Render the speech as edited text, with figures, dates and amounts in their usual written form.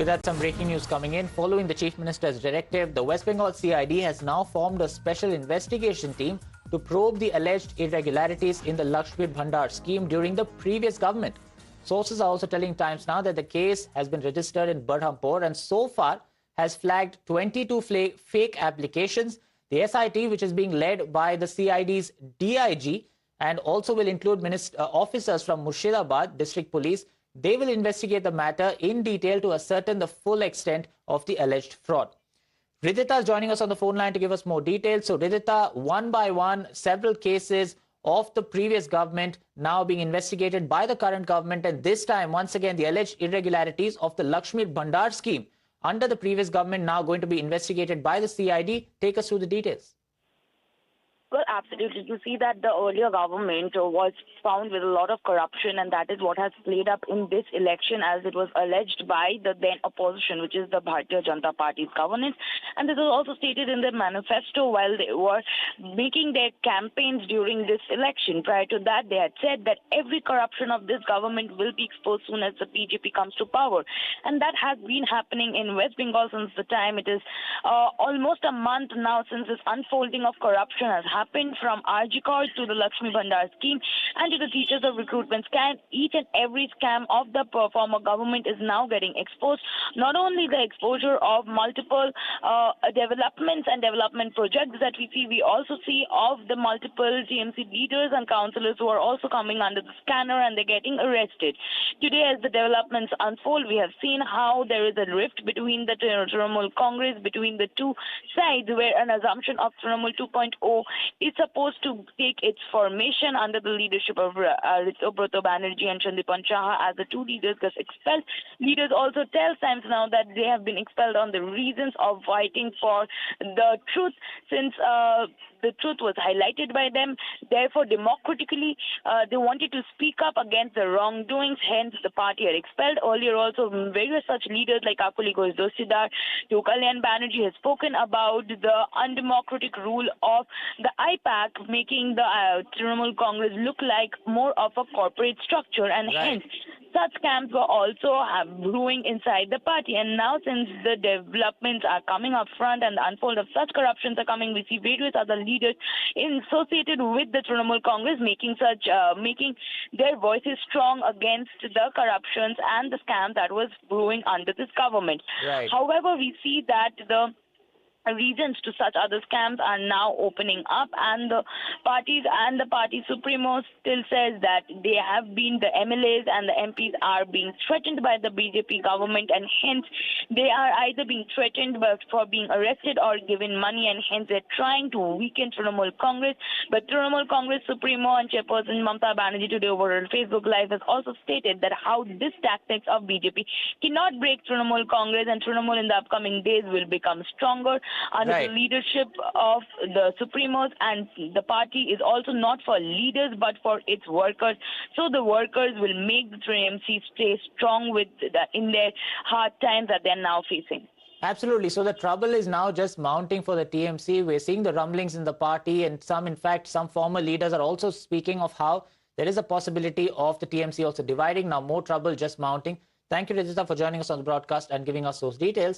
With that, some breaking news coming in. Following the Chief Minister's directive, the West Bengal CID has now formed a special investigation team to probe the alleged irregularities in the Lakshmir Bhandar scheme during the previous government. Sources are also telling Times Now that the case has been registered in Berhampur and so far has flagged 22 fake applications. The SIT, which is being led by the CID's DIG and also will include officers from Murshidabad District Police, they will investigate the matter in detail to ascertain the full extent of the alleged fraud. Ridhita is joining us on the phone line to give us more details. So Ridhita, one by one, several cases of the previous government now being investigated by the current government, and this time, once again, the alleged irregularities of the Lakshmir Bhandar scheme under the previous government now going to be investigated by the CID. Take us through the details. Well, absolutely. You see that the earlier government was found with a lot of corruption, and that is what has played up in this election, as it was alleged by the then opposition, which is the Bharatiya Janata Party's governance. And this was also stated in their manifesto while they were making their campaigns during this election. Prior to that, they had said that every corruption of this government will be exposed soon as the BJP comes to power. And that has been happening in West Bengal since the time. It is almost a month now since this unfolding of corruption has happened, from RG Kaur to the Lakshmi Bhandar scheme and to the teachers of recruitment scam. Each and every scam of the former government is now getting exposed. Not only the exposure of multiple developments and development projects that we see, we also see of the multiple TMC leaders and councillors who are also coming under the scanner and they're getting arrested. Today, as the developments unfold, we have seen how there is a rift between the Turmoil Congress, between the two sides, where an assumption of Turmoil 2.0 is supposed to take its formation under the leadership of Ritu Banerjee and Chandipan Chaha as the two leaders get expelled. Leaders also tell Times Now that they have been expelled on the reasons of fighting for the truth, since the truth was highlighted by them. Therefore, democratically, they wanted to speak up against the wrongdoings. Hence, the party had expelled. Earlier, also, various such leaders like Akuli Ghosh Dosidar to Kalyan Banerjee has spoken about the undemocratic rule of the IPAC, making the Trinamool Congress look like more of a corporate structure, and hence such scams were also brewing inside the party. And now, since the developments are coming up front and the unfold of such corruptions are coming, we see various other leaders associated with the Trinamool Congress making their voices strong against the corruptions and the scams that was brewing under this government. However, we see that the reasons to such other scams are now opening up, and the party supremo still says that they have been, the MLAs and the MPs are being threatened by the BJP government, and hence they are either being threatened for being arrested or given money, and hence they're trying to weaken Trinamool Congress. But Trinamool Congress supremo and chairperson Mamata Banerjee today over on Facebook Live has also stated that how this tactics of BJP cannot break Trinamool Congress, and Trinamool in the upcoming days will become stronger under the leadership of the Supremos, and the party is also not for leaders but for its workers. So the workers will make the TMC stay strong in their hard times that they're now facing. Absolutely. So the trouble is now just mounting for the TMC. We're seeing the rumblings in the party, and in fact, some former leaders are also speaking of how there is a possibility of the TMC also dividing. Now more trouble just mounting. Thank you, Ridhita, for joining us on the broadcast and giving us those details.